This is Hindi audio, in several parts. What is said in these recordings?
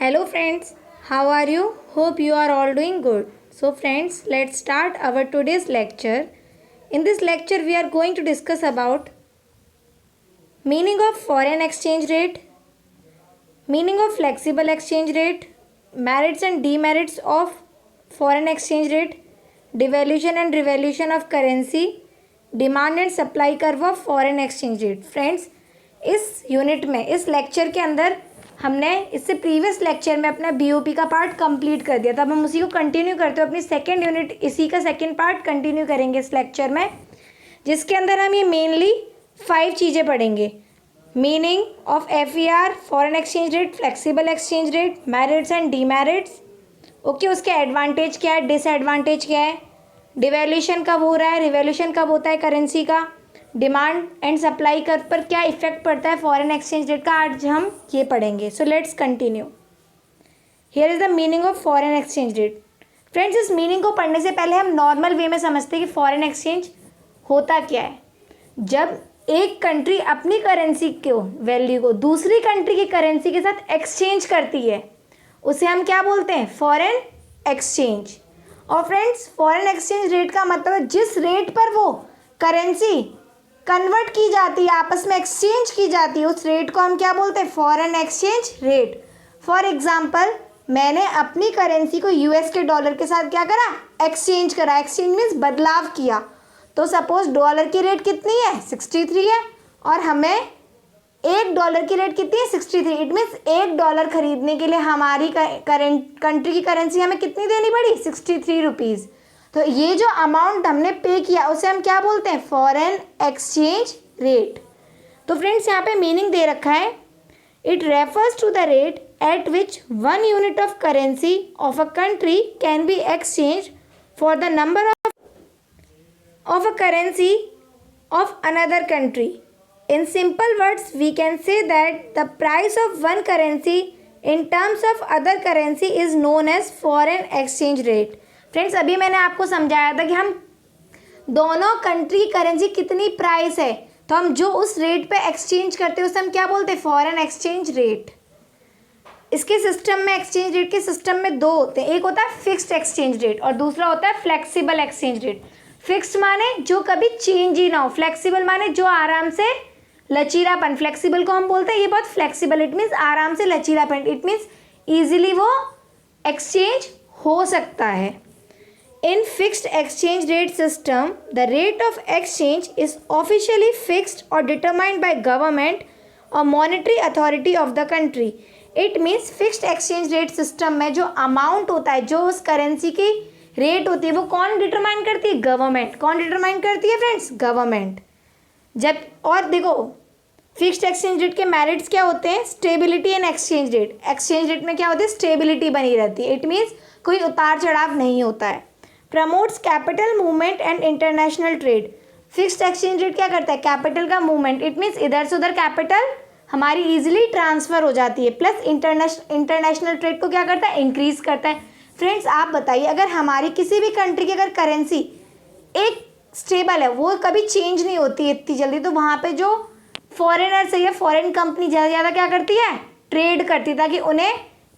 Hello friends, how are you? Hope you are all doing good. So friends, let's start our today's lecture. In this lecture we are going to discuss about meaning of foreign exchange rate, meaning of flexible exchange rate, merits and demerits of foreign exchange rate, devaluation and revaluation of currency, demand and supply curve of foreign exchange rate. Friends, इस यूनिट में इस लेक्चर के अंदर हमने इससे प्रीवियस लेक्चर में अपना बीओपी का पार्ट कंप्लीट कर दिया था. अब हम उसी को कंटिन्यू करते हुए अपनी सेकेंड यूनिट इसी का सेकेंड पार्ट कंटिन्यू करेंगे इस लेक्चर में, जिसके अंदर हम ये मेनली 5 चीज़ें पढ़ेंगे. Meaning of FER, foreign exchange rate, flexible exchange rate, merits and demerits. Okay, उसके एडवांटेज क्या है, डिसएडवांटेज क्या है, डिवैल्यूशन कब हो रहा है, रिवैल्यूशन कब होता है करेंसी का, डिमांड एंड सप्लाई कर्व पर क्या इफेक्ट पड़ता है फॉरेन एक्सचेंज रेट का, आज हम ये पढ़ेंगे. So let's continue. Here is the meaning of foreign exchange rate. Friends, इस मीनिंग को पढ़ने से पहले हम नॉर्मल वे में समझते हैं कि फॉरेन एक्सचेंज होता क्या है. जब एक कंट्री अपनी करेंसी को वैल्यू को दूसरी कंट्री की करेंसी के साथ एक्सचेंज करती है, उसे हम क्या बोलते हैं, फॉरेन एक्सचेंज. और फ्रेंड्स, फॉरेन एक्सचेंज रेट का मतलब है जिस रेट पर वो करेंसी कन्वर्ट की जाती है, आपस में एक्सचेंज की जाती है, उस रेट को हम क्या बोलते हैं, foreign exchange rate. For example, मैंने अपनी करेंसी को यूएस के डॉलर के साथ क्या करा, एक्सचेंज करा. एक्सचेंज मीन्स बदलाव किया. तो सपोज डॉलर की रेट कितनी है, 63 है, और हमें $1 की रेट कितनी है, 63. इट मीन्स $1 खरीदने के लिए हमारी कंट्री की करेंसी हमें कितनी देनी पड़ी, 63 रुपीज़. तो ये जो अमाउंट हमने पे किया उसे हम क्या बोलते हैं, फॉरेन एक्सचेंज रेट. तो फ्रेंड्स, यहाँ पे मीनिंग दे रखा है, it refers to the rate at which 1 unit of currency of a country can be exchange for the number of a currency of another country. In simple words, we can say that the price of one currency in terms of other currency is known as foreign exchange rate. Friends, अभी मैंने आपको समझाया था कि हम दोनों कंट्री करेंसी कितनी प्राइस है, तो हम जो उस रेट पे एक्सचेंज करते हैं उसे हम क्या बोलते हैं, फॉरेन एक्सचेंज रेट. इसके सिस्टम में, एक्सचेंज रेट के सिस्टम में 2 होते हैं. एक होता है फिक्स्ड एक्सचेंज रेट और दूसरा होता है फ्लेक्सिबल एक्सचेंज रेट. फिक्स्ड माने जो कभी चेंज ही ना हो, फ्लेक्सिबल माने जो आराम से लचीलापन. फ्लेक्सिबल को हम बोलते हैं ये बहुत फ्लेक्सिबल, इट मीन्स आराम से लचीलापन, इट मीन्स ईजिली वो एक्सचेंज हो सकता है. In fixed exchange rate system the rate of exchange is officially fixed और डिटरमाइंड बाय गवर्नमेंट और monetary authority of the country. It means fixed exchange rate system में जो अमाउंट होता है, जो उस करेंसी की रेट होती है, वो कौन डिटरमाइन करती है, गवर्नमेंट. कौन डिटरमाइन करती है फ्रेंड्स, गवर्नमेंट. जब और देखो, फिक्स्ड एक्सचेंज रेट के मेरिट्स क्या होते हैं, stability and exchange rate. Exchange rate में क्या होती है, स्टेबिलिटी बनी रहती है, इट मीन्स कोई उतार चढ़ाव नहीं होता है. Promotes capital movement and international trade. Fixed exchange rate क्या करता है, कैपिटल का मूवमेंट, इट मीन्स इधर से उधर कैपिटल हमारी इजीली ट्रांसफर हो जाती है. प्लस इंटरनेशनल ट्रेड को क्या करता है, इंक्रीज करता है. फ्रेंड्स, आप बताइए, अगर हमारी किसी भी कंट्री की अगर करेंसी एक स्टेबल है, वो कभी चेंज नहीं होती इतनी जल्दी, तो वहाँ पे जो फॉरेनर्स है या फॉरेन कंपनी ज़्यादा ज़्यादा क्या करती है, ट्रेड करती है, ताकि उन्हें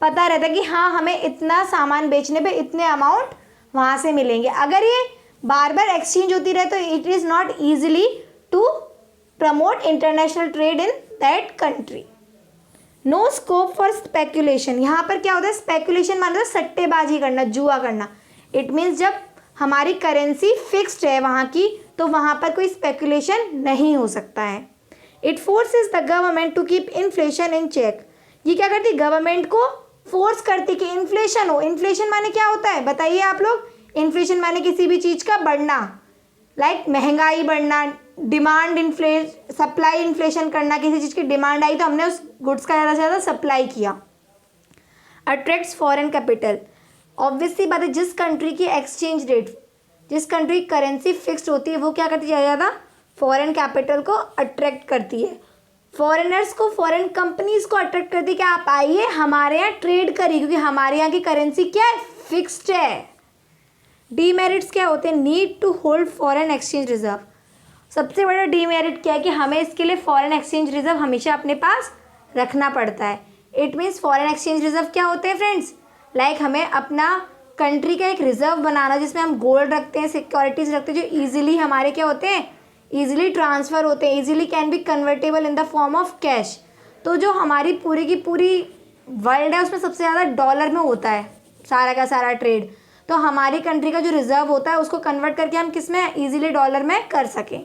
पता रहता है कि हाँ, हमें इतना सामान बेचने पे इतने अमाउंट वहाँ से मिलेंगे. अगर ये बार बार एक्सचेंज होती रहे तो it is not easily to promote international trade in that country. No scope for speculation. यहाँ पर क्या होता है, स्पेकुलेशन मतलब सट्टेबाजी करना, जुआ करना. इट मीन्स जब हमारी करेंसी फिक्स्ड है वहाँ की, तो वहाँ पर कोई स्पेकुलेशन नहीं हो सकता है. It forces the government to keep inflation in check. ये क्या करती है, गवर्नमेंट को फोर्स करती कि इन्फ्लेशन हो. इन्फ्लेशन माने क्या होता है, बताइए आप लोग. इन्फ्लेशन माने किसी भी चीज़ का बढ़ना, लाइक महंगाई बढ़ना, डिमांड सप्लाई इन्फ्लेशन करना. किसी चीज़ की डिमांड आई तो हमने उस गुड्स का ज़्यादा से ज़्यादा सप्लाई किया. Attracts foreign capital. ऑब्वियसली बात है, जिस कंट्री की एक्सचेंज रेट, जिस कंट्री की करेंसी फिक्स्ड होती है, वो क्या करती है, ज़्यादा फॉरेन कैपिटल को अट्रैक्ट करती है. फॉरेनर्स को, फॉरेन कंपनीज को अट्रैक्ट करती है कि आप आइए हमारे यहाँ ट्रेड करिए, क्योंकि हमारे यहाँ की करेंसी क्या है, फिक्स्ड है. डीमेरिट्स क्या होते हैं, need to hold foreign exchange reserve. सबसे बड़ा डीमेरिट क्या है कि हमें इसके लिए फॉरेन एक्सचेंज रिजर्व हमेशा अपने पास रखना पड़ता है. It means foreign exchange reserve क्या होते हैं फ्रेंड्स, लाइक हमें अपना कंट्री का एक रिजर्व बनाना जिसमें हम गोल्ड रखते हैं, सिक्योरिटीज रखते हैं, जो ईजिली हमारे क्या होते हैं, ईजिली ट्रांसफ़र होते हैं, easily can be convertible in the form of cash. तो जो हमारी पूरी की पूरी वर्ल्ड है उसमें सबसे ज़्यादा डॉलर में होता है सारा का सारा ट्रेड, तो हमारी कंट्री का जो रिजर्व होता है उसको कन्वर्ट करके हम किस में ईजिली डॉलर में कर सकें।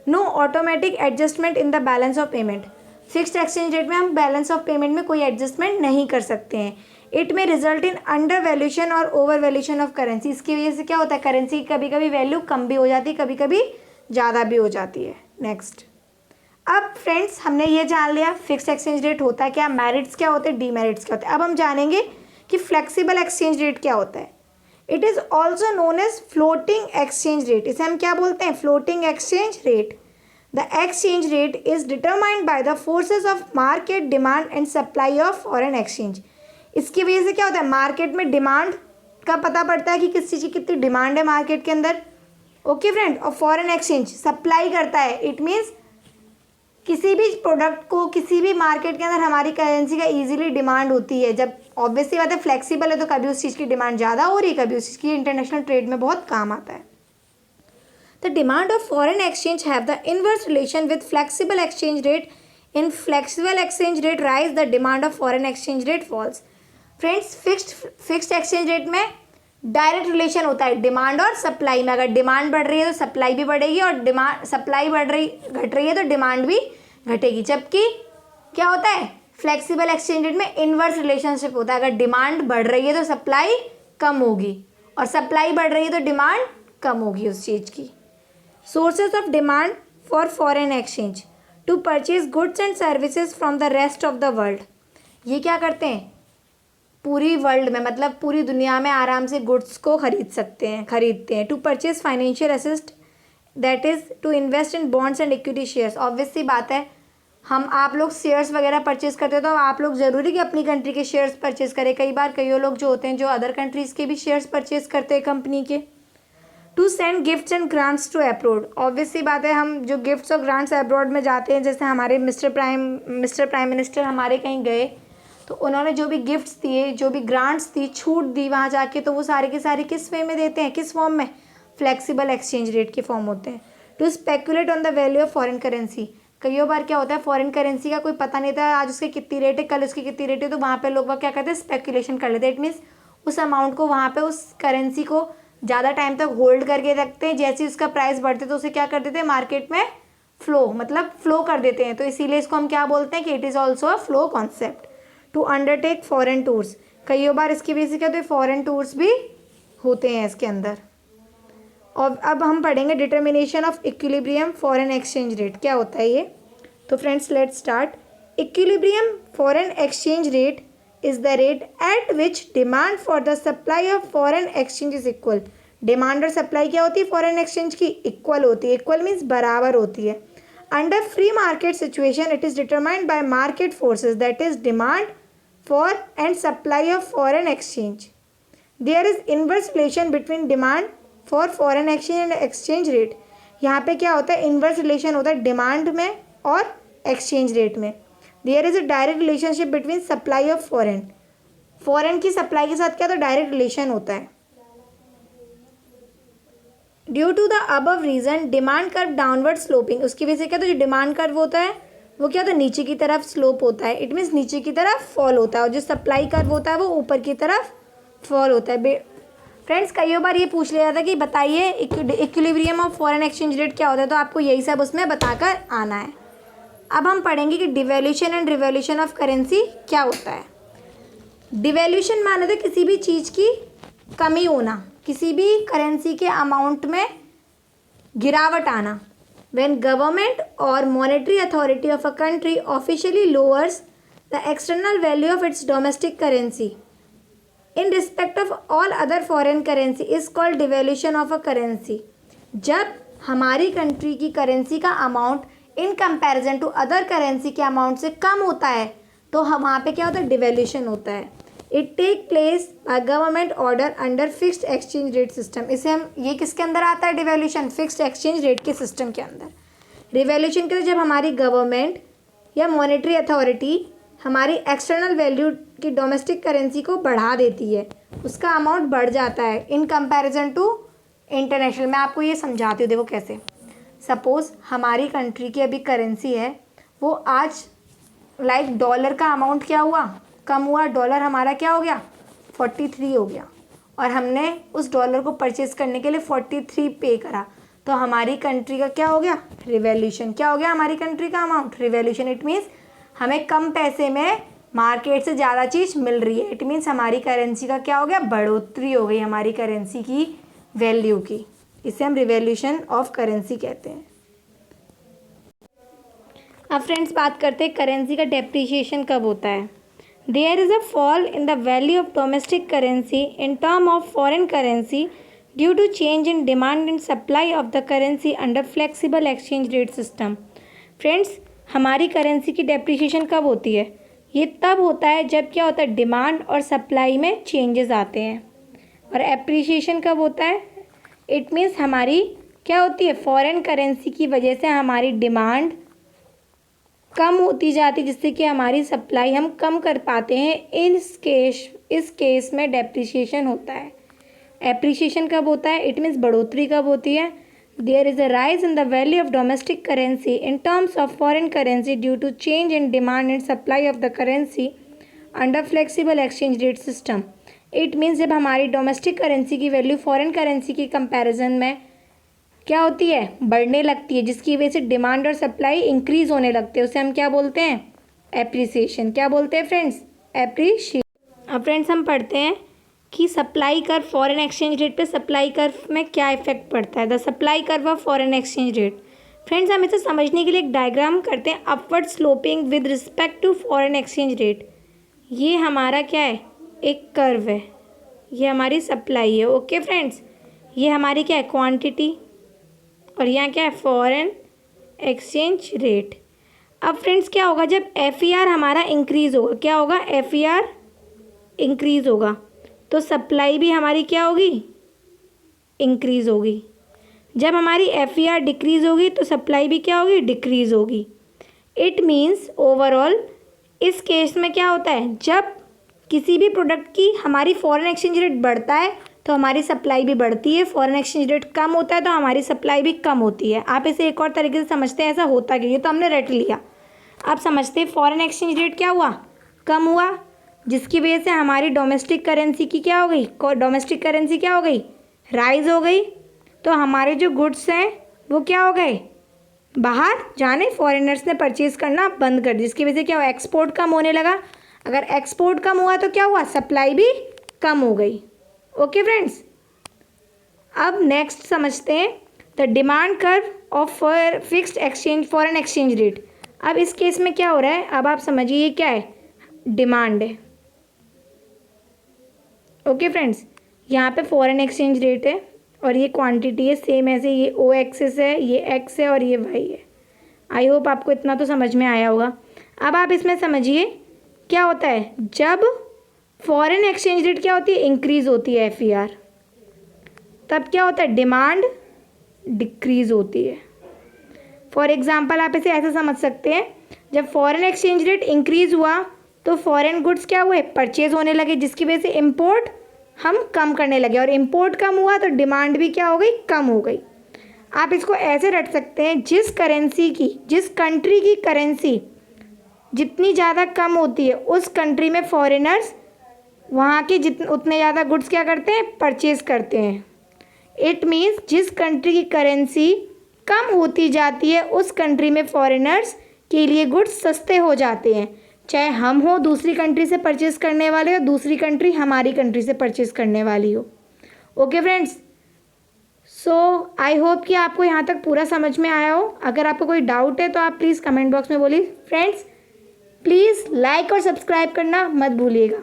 No automatic adjustment in the balance of payment, fixed exchange rate में हम बैलेंस ऑफ पेमेंट में कोई एडजस्टमेंट नहीं कर सकते हैं। इट में रिजल्ट इन अंडर वैल्यूशन और ओवर वैल्यूशन ऑफ करेंसी, इसकी वजह से क्या होता है, करेंसी की कभी कभी वैल्यू कम भी हो जाती है, कभी कभी ज़्यादा भी हो जाती है। नेक्स्ट, अब फ्रेंड्स हमने ये जान लिया फिक्स्ड एक्सचेंज रेट होता है क्या, मेरिट्स क्या होते हैं, डीमेरिट्स क्या होते हैं। अब हम जानेंगे कि फ्लेक्सिबल एक्सचेंज रेट क्या होता है। It is also known as floating exchange rate, इसे हम क्या बोलते हैं, floating exchange rate. The exchange rate is determined by the forces of market demand and supply of foreign exchange. इसकी वजह से क्या होता है, मार्केट में डिमांड का पता पड़ता है कि किस चीज़ की कितनी डिमांड है मार्केट के अंदर, ओके फ्रेंड, और फॉरेन एक्सचेंज सप्लाई करता है। इट मीन्स किसी भी प्रोडक्ट को किसी भी मार्केट के अंदर हमारी करेंसी का इजीली डिमांड होती है, जब ऑब्वियसली बात है फ्लेक्सिबल है तो कभी उस चीज़ की डिमांड ज़्यादा हो रही है, कभी उस चीज़ की इंटरनेशनल ट्रेड में बहुत काम आता है। The demand of foreign exchange have the inverse relation with flexible exchange rate. In flexible exchange rate rise the demand of foreign exchange rate falls. Friends fixed exchange rate में डायरेक्ट रिलेशन होता है डिमांड और सप्लाई में, अगर डिमांड बढ़ रही है तो सप्लाई भी बढ़ेगी और सप्लाई घट रही है तो डिमांड भी घटेगी। जबकि क्या होता है, फ्लेक्सिबल एक्सचेंज रेट में इनवर्स रिलेशनशिप होता है, अगर डिमांड बढ़ रही है तो सप्लाई कम होगी और सप्लाई बढ़ रही है तो डिमांड कम होगी उस चीज़ की। Sources of demand for foreign exchange, to purchase goods and services from the rest of the world. ये क्या करते हैं, पूरी वर्ल्ड में मतलब पूरी दुनिया में आराम से गुड्स को खरीदते हैं। To purchase financial assist, that is to invest in bonds and equity shares. Obviously बात है, हम आप लोग शेयर्स वगैरह परचेज करते हो तो आप लोग ज़रूरी कि अपनी कंट्री के शेयर्स परचेज करें। कई बार कई लोग जो होते हैं जो अदर कंट्रीज़ के भी शेयर्स परचेज करते हैं कंपनी के। To send gifts and grants to abroad, obviously बात है, हम जो गिफ्ट्स और ग्रांट्स अब्रॉड में जाते हैं, जैसे हमारे मिस्टर प्राइम मिनिस्टर हमारे कहीं गए तो उन्होंने जो भी गिफ्ट्स दिए, जो भी ग्रांट्स दी, छूट दी वहाँ जाके, तो वो सारे के सारे किस वे में देते हैं, किस फॉर्म में, फ्लेक्सिबल एक्सचेंज रेट के फॉर्म होते हैं। To speculate on the value of foreign currency, कई बार क्या होता है फॉरेन करेंसी का कोई पता नहीं था, आज उसकी कितनी रेट है, कल उसकी कितनी रेट है, तो वहाँ पे लोग क्या करते हैं, स्पेकुलेशन कर लेते हैं। इट मीन्स उस अमाउंट को वहाँ पे उस करेंसी को ज़्यादा टाइम तक होल्ड करके रखते हैं, जैसे उसका प्राइस बढ़ते तो उसे क्या कर देते हैं, मार्केट में फ्लो कर देते हैं। तो इसीलिए इसको हम क्या बोलते हैं कि it is also a flow concept. To undertake foreign tours, कई बार इसकी वजह से क्या होता है, फॉरेन टूर्स भी होते हैं इसके अंदर। और अब हम पढ़ेंगे determination of equilibrium foreign exchange rate, क्या होता है ये। तो friends let's start. Equilibrium foreign exchange rate is the rate at which demand for the supply of foreign exchange is equal. Demand और सप्लाई क्या होती है फॉरेन एक्सचेंज की, इक्वल होती है। इक्वल मीन्स बराबर होती है। Under free market situation it is determined bye market forces, that is demand for and supply of foreign exchange. There is inverse relation between demand for foreign exchange and exchange rate. यहाँ पे क्या होता है, inverse relation होता है डिमांड में और exchange rate में। There is a direct relationship between supply of foreign की सप्लाई के साथ क्या तो डायरेक्ट रिलेशन होता है। Due to the above reason demand curve downward sloping, उसकी वजह से क्या तो जो डिमांड कर्व होता है वो क्या होता है, नीचे की तरफ स्लोप होता है। इट मीन्स नीचे की तरफ फॉल होता है, और जो सप्लाई कर्व होता है वो ऊपर की तरफ फॉल होता है। फ्रेंड्स कई बार ये पूछ लिया जाता है कि बताइए equilibrium of foreign exchange rate क्या होता है, तो आपको यही सब उसमें बताकर आना है। अब हम पढ़ेंगे कि डिवैल्यूशन एंड रिवैल्यूशन ऑफ करेंसी क्या होता है। डिवैल्यूशन माने तो किसी भी चीज़ की कमी होना, किसी भी करेंसी के अमाउंट में गिरावट आना। When government or monetary authority of a country officially lowers the external value of its domestic currency in respect of all other foreign currency is called devaluation of a currency. जब हमारी कंट्री की करेंसी का amount in comparison to other currency के अमाउंट से कम होता है तो वहाँ पे क्या होता है, डिवैल्यूशन होता है। It take place by government order under fixed exchange rate system. इसे हम ये किसके अंदर आता है, डिवैल्यूशन फिक्स्ड एक्सचेंज रेट के सिस्टम के अंदर। रिवैल्यूशन के जब हमारी गवर्नमेंट या मॉनेटरी अथॉरिटी हमारी एक्सटर्नल वैल्यू की डोमेस्टिक करेंसी को बढ़ा देती है, उसका अमाउंट बढ़ जाता है इन कंपैरिजन टू इंटरनेशनल। मैं आपको ये समझाती हूँ, देखो कैसे। सपोज़ हमारी कंट्री की अभी करेंसी है, वो आज लाइक डॉलर का अमाउंट क्या हुआ, कम हुआ। डॉलर हमारा क्या हो गया, 43 हो गया, और हमने उस डॉलर को परचेज करने के लिए 43 पे करा, तो हमारी कंट्री का क्या हो गया, रिवैल्यूशन। क्या हो गया हमारी कंट्री का अमाउंट, रिवैल्यूशन। इट मीन्स हमें कम पैसे में मार्केट से ज़्यादा चीज़ मिल रही है। इट मीन्स हमारी करेंसी का क्या हो गया, बढ़ोतरी हो गई हमारी करेंसी की वैल्यू की। इसे हम रिवैल्यूशन ऑफ करेंसी कहते हैं। अब फ्रेंड्स बात करते हैं करेंसी का डेप्रिसिएशन कब होता है। There is a fall in the value of domestic currency in term of foreign currency due to change in demand and supply of the currency under flexible exchange rate system. Friends हमारी करेंसी की डेप्रिसिएशन कब होती है, ये तब होता है जब क्या होता है, डिमांड और सप्लाई में चेंजेस आते हैं। और एप्रिसिएशन कब होता है, इट मीन्स हमारी क्या होती है, फॉरेन करेंसी की वजह से हमारी डिमांड कम होती जाती, जिससे कि हमारी सप्लाई हम कम कर पाते हैं। इस केस में डेप्रिसिएशन होता है। एप्रिसिएशन कब होता है, इट मीन्स बढ़ोतरी कब होती है, there is a rise in the value of domestic currency in terms of foreign currency due to change in demand and supply of the currency under flexible exchange rate system. It means जब हमारी डोमेस्टिक करेंसी की वैल्यू फॉरेन करेंसी की कंपैरिजन में क्या होती है, बढ़ने लगती है, जिसकी वजह से डिमांड और सप्लाई इंक्रीज होने लगते हैं, उसे हम क्या बोलते हैं, एप्रिसिएशन। क्या बोलते हैं फ्रेंड्स, एप्रिसिएशन। अब फ्रेंड्स हम पढ़ते हैं कि supply curve foreign exchange rate पे सप्लाई कर्व में क्या इफेक्ट पड़ता है। The supply curve of foreign exchange rate. Friends हम इसे समझने के लिए एक डायग्राम करते हैं, upward sloping with respect to foreign exchange rate. ये हमारा क्या है, एक कर्व है, ये हमारी सप्लाई है। ओके फ्रेंड्स, ये हमारी क्या है, क्वांटिटी, और यहाँ क्या है, फॉरेन एक्सचेंज रेट। अब फ्रेंड्स क्या होगा, जब FER हमारा इंक्रीज़ होगा, क्या होगा, FER इंक्रीज़ होगा, तो सप्लाई भी हमारी क्या होगी, इंक्रीज़ होगी। जब हमारी FER डिक्रीज़ होगी तो सप्लाई भी क्या होगी, डिक्रीज़ होगी। इट मीन्स ओवरऑल इस केस में क्या होता है, जब किसी भी प्रोडक्ट की हमारी फॉरेन एक्सचेंज रेट बढ़ता है तो हमारी सप्लाई भी बढ़ती है, फॉरेन एक्सचेंज रेट कम होता है तो हमारी सप्लाई भी कम होती है। आप इसे एक और तरीके से समझते हैं, ऐसा होता क्या, ये तो हमने रट लिया। आप समझते हैं फॉरेन एक्सचेंज रेट क्या हुआ, कम हुआ, जिसकी वजह से हमारी डोमेस्टिक करेंसी की क्या हो गई, डोमेस्टिक करेंसी क्या हो गई, राइज हो गई। तो हमारे जो गुड्स हैं वो क्या हो गए, बाहर जाने, फॉरेनर्स ने परचेज़ करना बंद कर, जिसकी वजह से क्या हुआ, एक्सपोर्ट कम होने लगा। अगर एक्सपोर्ट कम हुआ तो क्या हुआ, सप्लाई भी कम हो गई। ओके फ्रेंड्स, अब नेक्स्ट समझते हैं the demand curve of fixed exchange foreign exchange rate. अब इस केस में क्या हो रहा है, अब आप समझिए ये क्या है, डिमांड है। ओके फ्रेंड्स, यहाँ पे फॉरेन एक्सचेंज रेट है और ये क्वांटिटी है, सेम ऐसे ये O एक्सिस है, ये X है और ये Y है। आई होप आपको इतना तो समझ में आया होगा। अब आप इसमें समझिए क्या होता है, जब फॉरेन एक्सचेंज रेट क्या होती है, इंक्रीज़ होती है FER, तब क्या होता है, डिमांड डिक्रीज़ होती है। फॉर एग्जांपल आप इसे ऐसे समझ सकते हैं, जब फॉरेन एक्सचेंज रेट इंक्रीज़ हुआ तो फॉरेन गुड्स क्या हुए, परचेज होने लगे, जिसकी वजह से इम्पोर्ट हम कम करने लगे, और इम्पोर्ट कम हुआ तो डिमांड भी क्या हो गई, कम हो गई। आप इसको ऐसे रट सकते हैं, जिस कंट्री की करेंसी जितनी ज़्यादा कम होती है उस कंट्री में फॉरेनर्स वहाँ के उतने ज़्यादा गुड्स क्या करते हैं, परचेज करते हैं। इट मीन्स जिस कंट्री की करेंसी कम होती जाती है उस कंट्री में फॉरेनर्स के लिए गुड्स सस्ते हो जाते हैं, चाहे हम हो दूसरी कंट्री से परचेज़ करने वाले हो, दूसरी कंट्री हमारी कंट्री से परचेज़ करने वाली हो। Okay friends, so I hope कि आपको यहाँ तक पूरा समझ में आया हो। अगर आपको कोई डाउट है तो आप प्लीज़ कमेंट बॉक्स में बोलिए। फ्रेंड्स प्लीज़ लाइक और सब्सक्राइब करना मत भूलिएगा।